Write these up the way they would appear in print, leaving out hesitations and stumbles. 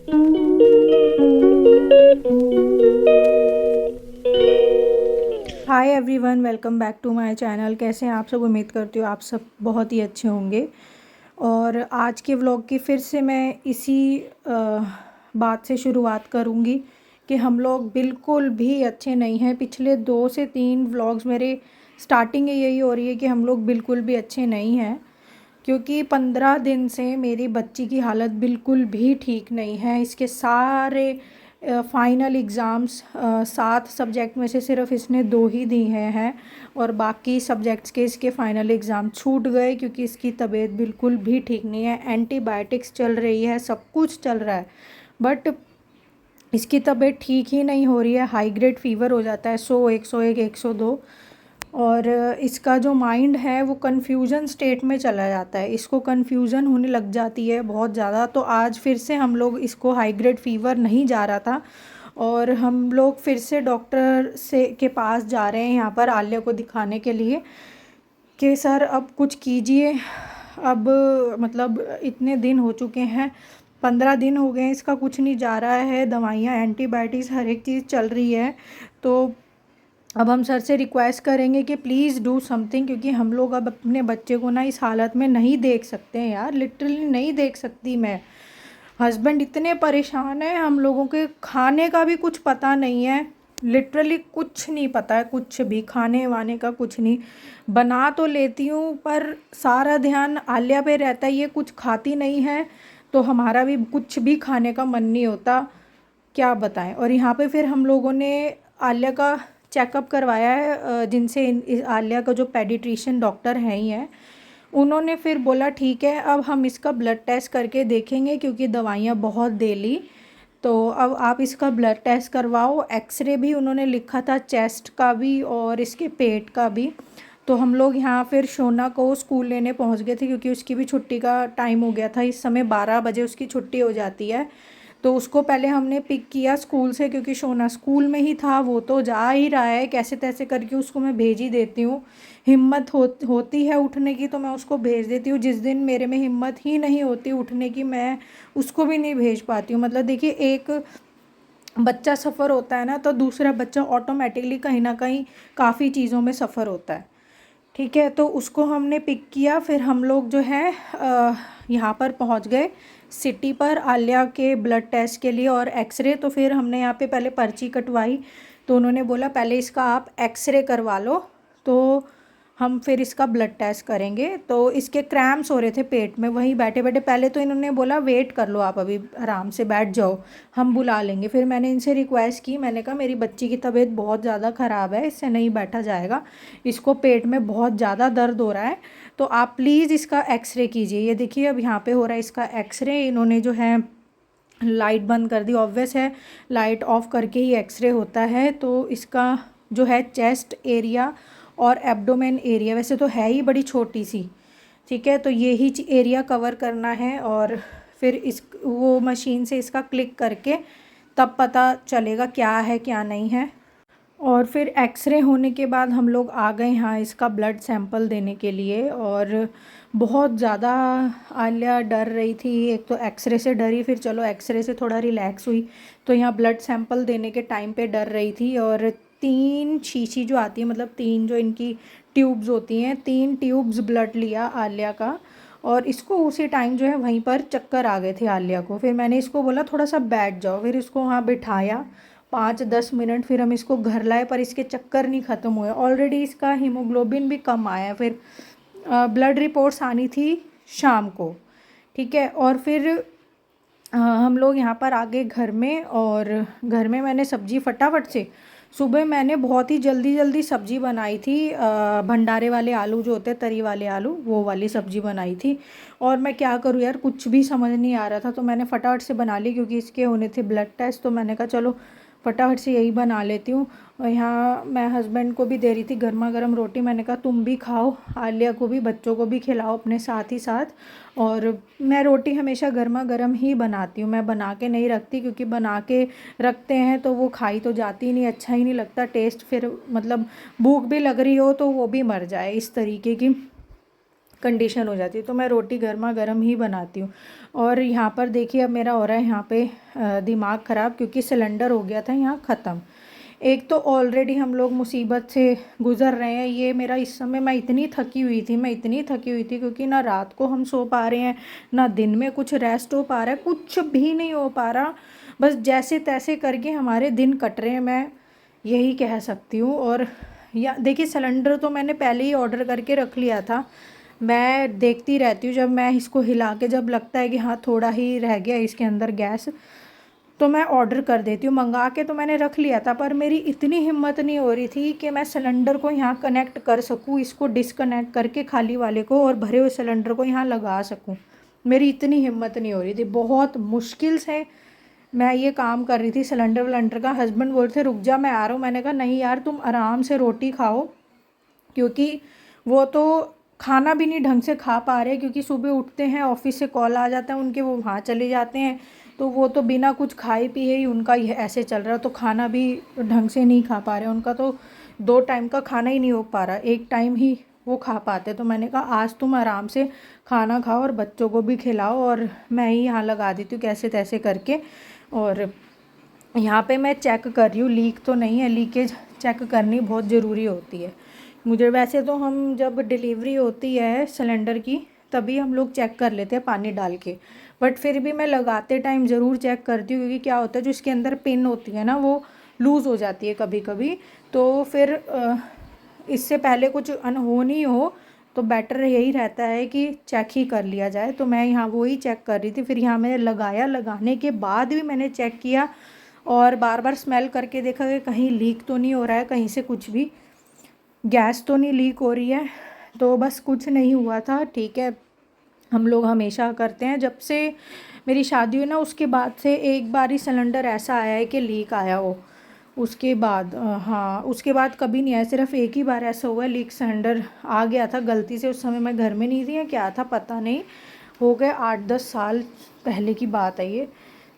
Hi everyone, welcome back to my channel. कैसे हैं आप सब? उम्मीद करती हूँ आप सब बहुत ही अच्छे होंगे। और आज के व्लॉग की फिर से मैं इसी बात से शुरुआत करूँगी कि हम लोग बिल्कुल भी अच्छे नहीं हैं। पिछले 2 से 3 व्लॉग्स मेरे स्टार्टिंग यही हो रही है कि हम लोग बिल्कुल भी अच्छे नहीं हैं, क्योंकि 15 दिन से मेरी बच्ची की हालत बिल्कुल भी ठीक नहीं है। इसके सारे फाइनल एग्ज़ाम्स 7 सब्जेक्ट में से सिर्फ इसने 2 ही दिए हैं और बाकी सब्जेक्ट्स के इसके फ़ाइनल एग्ज़ाम छूट गए क्योंकि इसकी तबीयत बिल्कुल भी ठीक नहीं है। एंटीबायोटिक्स चल रही है, सब कुछ चल रहा है, बट इसकी तबीयत ठीक ही नहीं हो रही है। हाई ग्रेड फ़ीवर हो जाता है, 100, 101, 102। और इसका जो माइंड है वो कन्फ्यूज़न स्टेट में चला जाता है, इसको कन्फ्यूज़न होने लग जाती है बहुत ज़्यादा। तो आज फिर से हम लोग, इसको हाई ग्रेड फ़ीवर नहीं जा रहा था और हम लोग फिर से डॉक्टर से के पास जा रहे हैं यहाँ पर आलिया को दिखाने के लिए कि सर अब कुछ कीजिए। अब मतलब इतने दिन हो चुके हैं, 15 दिन हो गए हैं, इसका कुछ नहीं जा रहा है। दवाइयाँ, एंटीबायोटिक्स, हर एक चीज़ चल रही है। तो अब हम सर से रिक्वेस्ट करेंगे कि प्लीज़ डू समथिंग, क्योंकि हम लोग अब अपने बच्चे को ना इस हालत में नहीं देख सकते हैं यार, लिटरली नहीं देख सकती मैं। हस्बैंड इतने परेशान हैं, हम लोगों के खाने का भी कुछ पता नहीं है, लिटरली कुछ नहीं पता है, कुछ भी खाने वाने का कुछ नहीं। बना तो लेती हूँ पर सारा ध्यान आलिया पे रहता है, ये कुछ खाती नहीं है तो हमारा भी कुछ भी खाने का मन नहीं होता, क्या बताएं। और यहाँ पे फिर हम लोगों ने आलिया का चेकअप करवाया है, जिनसे आलिया का जो पेडिट्रिशियन डॉक्टर हैं ही हैं, उन्होंने फिर बोला ठीक है अब हम इसका ब्लड टेस्ट करके देखेंगे, क्योंकि दवाइयाँ बहुत दे ली, तो अब आप इसका ब्लड टेस्ट करवाओ। एक्सरे भी उन्होंने लिखा था, चेस्ट का भी और इसके पेट का भी। तो हम लोग यहाँ फिर शोना को स्कूल लेने पहुँच गए थे, क्योंकि उसकी भी छुट्टी का टाइम हो गया था। इस समय 12 बजे उसकी छुट्टी हो जाती है, तो उसको पहले हमने पिक किया स्कूल से, क्योंकि शोना स्कूल में ही था, वो तो जा ही रहा है, कैसे तैसे करके उसको मैं भेज ही देती हूँ। हिम्मत होती है उठने की तो मैं उसको भेज देती हूँ, जिस दिन मेरे में हिम्मत ही नहीं होती उठने की, मैं उसको भी नहीं भेज पाती हूँ। मतलब देखिए, एक बच्चा सफ़र होता है ना, तो दूसरा बच्चा ऑटोमेटिकली कहीं ना कहीं काफ़ी चीज़ों में सफ़र होता है। ठीक है, तो उसको हमने पिक किया, फिर हम लोग जो है यहाँ पर पहुँच गए सिटी पर आलिया के ब्लड टेस्ट के लिए और एक्सरे। तो फिर हमने यहाँ पे पहले पर्ची कटवाई, तो उन्होंने बोला पहले इसका आप एक्सरे करवा लो, तो हम फिर इसका ब्लड टेस्ट करेंगे। तो इसके क्रैम्प्स हो रहे थे पेट में, वहीं बैठे बैठे। पहले तो इन्होंने बोला वेट कर लो आप, अभी आराम से बैठ जाओ, हम बुला लेंगे। फिर मैंने इनसे रिक्वेस्ट की, मैंने कहा मेरी बच्ची की तबीयत बहुत ज़्यादा ख़राब है, इससे नहीं बैठा जाएगा, इसको पेट में बहुत ज़्यादा दर्द हो रहा है, तो आप प्लीज़ इसका एक्सरे कीजिए। ये देखिए अब यहाँ पे हो रहा है इसका एक्सरे। इन्होंने जो है लाइट बंद कर दी, ऑब्वियस है लाइट ऑफ करके ही एक्सरे होता है। तो इसका जो है चेस्ट एरिया और एब्डोमेन एरिया, वैसे तो है ही बड़ी छोटी सी, ठीक है, तो ये ही एरिया कवर करना है। और फिर इस वो मशीन से इसका क्लिक करके तब पता चलेगा क्या है क्या नहीं है। और फिर एक्सरे होने के बाद हम लोग आ गए यहाँ इसका ब्लड सैंपल देने के लिए। और बहुत ज़्यादा आलिया डर रही थी, एक तो एक्सरे से डरी, फिर चलो एक्सरे से थोड़ा रिलैक्स हुई, तो यहाँ ब्लड सैंपल देने के टाइम पे डर रही थी। और 3 शीशी जो आती है, मतलब 3 जो इनकी ट्यूब्स होती हैं, 3 ट्यूब्स ब्लड लिया आलिया का। और इसको उसी टाइम जो है वहीं पर चक्कर आ गए थे आलिया को। फिर मैंने इसको बोला थोड़ा सा बैठ जाओ, फिर इसको वहाँ बिठाया 5-10 मिनट, फिर हम इसको घर लाए, पर इसके चक्कर नहीं ख़त्म हुए। ऑलरेडी इसका हीमोग्लोबिन भी कम आया। फिर ब्लड रिपोर्ट्स आनी थी शाम को, ठीक है। और फिर हम लोग यहाँ पर आ गए घर में, और घर में मैंने सब्ज़ी फटाफट से, सुबह मैंने बहुत ही जल्दी जल्दी सब्ज़ी बनाई थी, भंडारे वाले आलू जो होते हैं, तरी वाले आलू, वो वाली सब्ज़ी बनाई थी। और मैं क्या करूँ यार, कुछ भी समझ नहीं आ रहा था, तो मैंने फटाफट से बना ली, क्योंकि इसके होने थे ब्लड टेस्ट, तो मैंने कहा चलो फटाफट से यही बना लेती हूँ। और यहाँ मैं हस्बैंड को भी दे रही थी गर्मा गर्म रोटी, मैंने कहा तुम भी खाओ, आलिया को भी, बच्चों को भी खिलाओ अपने साथ ही साथ। और मैं रोटी हमेशा गर्मा गर्म ही बनाती हूँ, मैं बना के नहीं रखती, क्योंकि बना के रखते हैं तो वो खाई तो जाती नहीं, अच्छा ही नहीं लगता टेस्ट, फिर मतलब भूख भी लग रही हो तो वो भी मर जाए, इस तरीके की कंडीशन हो जाती है। तो मैं रोटी गर्मा गर्म ही बनाती हूँ। और यहाँ पर देखिए अब मेरा हो रहा है यहाँ पे दिमाग ख़राब, क्योंकि सिलेंडर हो गया था यहाँ ख़त्म। एक तो ऑलरेडी हम लोग मुसीबत से गुज़र रहे हैं। ये मेरा इस समय मैं इतनी थकी हुई थी क्योंकि ना रात को हम सो पा रहे हैं, ना दिन में कुछ रेस्ट हो पा रहा है, कुछ भी नहीं हो पा रहा। बस जैसे तैसे करके हमारे दिन कट रहे हैं, मैं यही कह सकती हूँ। और या देखिए सिलेंडर तो मैंने पहले ही ऑर्डर करके रख लिया था। मैं देखती रहती हूँ, जब मैं इसको हिला के जब लगता है कि हाँ थोड़ा ही रह गया इसके अंदर गैस, तो मैं ऑर्डर कर देती हूँ। मंगा के तो मैंने रख लिया था, पर मेरी इतनी हिम्मत नहीं हो रही थी कि मैं सिलेंडर को यहाँ कनेक्ट कर सकूँ, इसको डिसकनेक्ट करके खाली वाले को और भरे हुए सिलेंडर को यहाँ लगा सकूँ। मेरी इतनी हिम्मत नहीं हो रही थी। बहुत मुश्किल से मैं ये काम कर रही थी सिलेंडर विलेंडर का। हस्बैंड बोलते रुक जा मैं आ रहा हूँ। मैंने कहा नहीं यार, तुम आराम से रोटी खाओ, क्योंकि वो तो खाना भी नहीं ढंग से खा पा रहे, क्योंकि सुबह उठते हैं, ऑफिस से कॉल आ जाता है उनके, वो वहाँ चले जाते हैं, तो वो तो बिना कुछ खाए पिए ही उनका ये ऐसे चल रहा है। तो खाना भी ढंग से नहीं खा पा रहे, उनका तो 2 टाइम का खाना ही नहीं हो पा रहा, 1 टाइम ही वो खा पाते। तो मैंने कहा आज तुम आराम से खाना खाओ और बच्चों को भी खिलाओ, और मैं ही यहाँ लगा देती हूँ कैसे तैसे करके। और यहाँ पे मैं चेक कर रही हूँ लीक तो नहीं है। लीकेज चेक करनी बहुत ज़रूरी होती है मुझे। वैसे तो हम जब डिलीवरी होती है सिलेंडर की तभी हम लोग चेक कर लेते हैं पानी डाल के, बट फिर भी मैं लगाते टाइम ज़रूर चेक करती हूँ, क्योंकि क्या होता है जो इसके अंदर पिन होती है ना वो लूज़ हो जाती है कभी कभी। तो फिर इससे पहले कुछ अनहोनी हो तो बेटर यही रहता है कि चेक ही कर लिया जाए। तो मैं यहाँ वो ही चेक कर रही थी। फिर यहाँ मैंने लगाया, लगाने के बाद भी मैंने चेक किया और बार बार स्मेल करके देखा कि कहीं लीक तो नहीं हो रहा है, कहीं से कुछ भी गैस तो नहीं लीक हो रही है। तो बस कुछ नहीं हुआ था, ठीक है। हम लोग हमेशा करते हैं, जब से मेरी शादी हुई ना उसके बाद से एक बार ही सिलेंडर ऐसा आया है कि लीक आया हो। उसके बाद हाँ, उसके बाद कभी नहीं आया। सिर्फ एक ही बार ऐसा हुआ लीक सिलेंडर आ गया था गलती से। उस समय मैं घर में नहीं थी या क्या था पता नहीं, हो गए 8-10 साल पहले की बात है ये।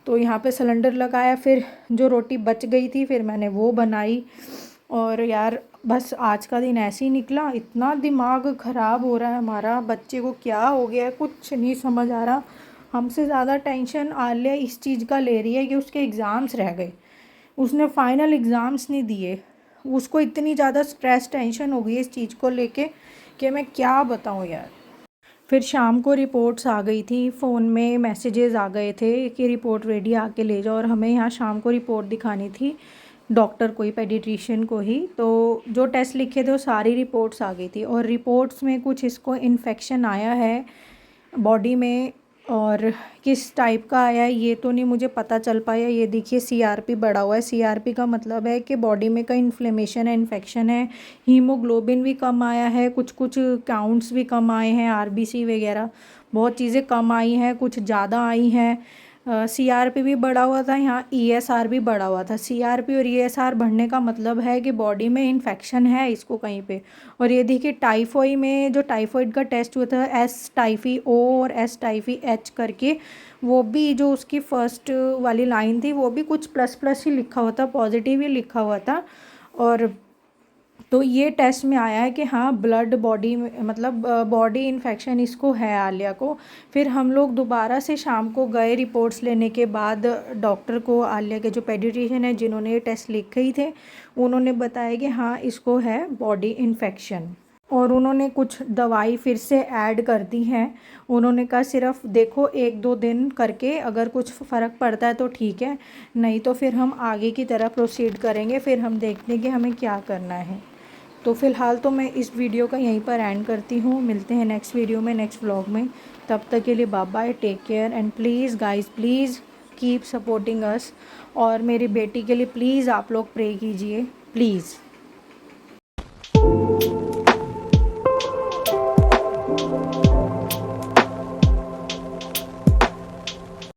तो यहाँ पे सिलेंडर लगाया, फिर जो रोटी बच गई थी फिर मैंने वो बनाई। और यार बस आज का दिन ऐसे ही निकला। इतना दिमाग ख़राब हो रहा है हमारा, बच्चे को क्या हो गया है कुछ नहीं समझ आ रहा। हमसे ज़्यादा टेंशन आलिया इस चीज़ का ले रही है कि उसके एग्ज़ाम्स रह गए, उसने फाइनल एग्ज़ाम्स नहीं दिए। उसको इतनी ज़्यादा स्ट्रेस टेंशन हो गई इस चीज़ को लेके कि मैं क्या बताऊँ यार। फिर शाम को रिपोर्ट्स आ गई थी, फ़ोन में मैसेजेस आ गए थे कि रिपोर्ट रेडी आके ले जाओ। और हमें यहाँ शाम को रिपोर्ट दिखानी थी डॉक्टर को ही, पेडिट्रिशियन को ही। तो जो टेस्ट लिखे थे वो सारी रिपोर्ट्स आ गई थी, और रिपोर्ट्स में कुछ इसको इन्फेक्शन आया है बॉडी में, और किस टाइप का आया है ये तो नहीं मुझे पता चल पाया। ये देखिए CRP बढ़ा हुआ है। CRP का मतलब है कि बॉडी में कहीं इन्फ्लेमेशन है, इन्फेक्शन है। हीमोग्लोबिन भी कम आया है, कुछ कुछ काउंट्स भी कम आए हैं, RBC वगैरह बहुत चीज़ें कम आई हैं, कुछ ज़्यादा आई हैं। CRP भी बढ़ा हुआ था, यहाँ ESR भी बढ़ा हुआ था। CRP और ESR बढ़ने का मतलब है कि बॉडी में इन्फेक्शन है इसको कहीं पे। और ये देखिए टाइफॉइड में जो टाइफॉइड का टेस्ट हुआ था S टाइफी O और S टाइफी H करके, वो भी जो उसकी फर्स्ट वाली लाइन थी वो भी कुछ प्लस प्लस ही लिखा हुआ था, पॉजिटिव ही लिखा हुआ था। और तो ये टेस्ट में आया है कि हाँ ब्लड बॉडी में मतलब बॉडी इन्फेक्शन इसको है आलिया को। फिर हम लोग दोबारा से शाम को गए रिपोर्ट्स लेने के बाद डॉक्टर को, आलिया के जो पेडिट्रिशियन है जिन्होंने ये टेस्ट लिखे ही थे, उन्होंने बताया कि हाँ इसको है बॉडी इन्फेक्शन। और उन्होंने कुछ दवाई फिर से ऐड कर दी हैं। उन्होंने कहा सिर्फ देखो 1-2 दिन करके, अगर कुछ फ़र्क पड़ता है तो ठीक है, नहीं तो फिर हम आगे की तरह प्रोसीड करेंगे, फिर हम देखते हैं कि हमें क्या करना है। तो फ़िलहाल तो मैं इस वीडियो का यहीं पर एंड करती हूँ। मिलते हैं नेक्स्ट वीडियो में, नेक्स्ट व्लॉग में। तब तक के लिए bye bye, take care and please guys please keep supporting us. और मेरी बेटी के लिए प्लीज़ आप लोग प्रे कीजिए प्लीज़।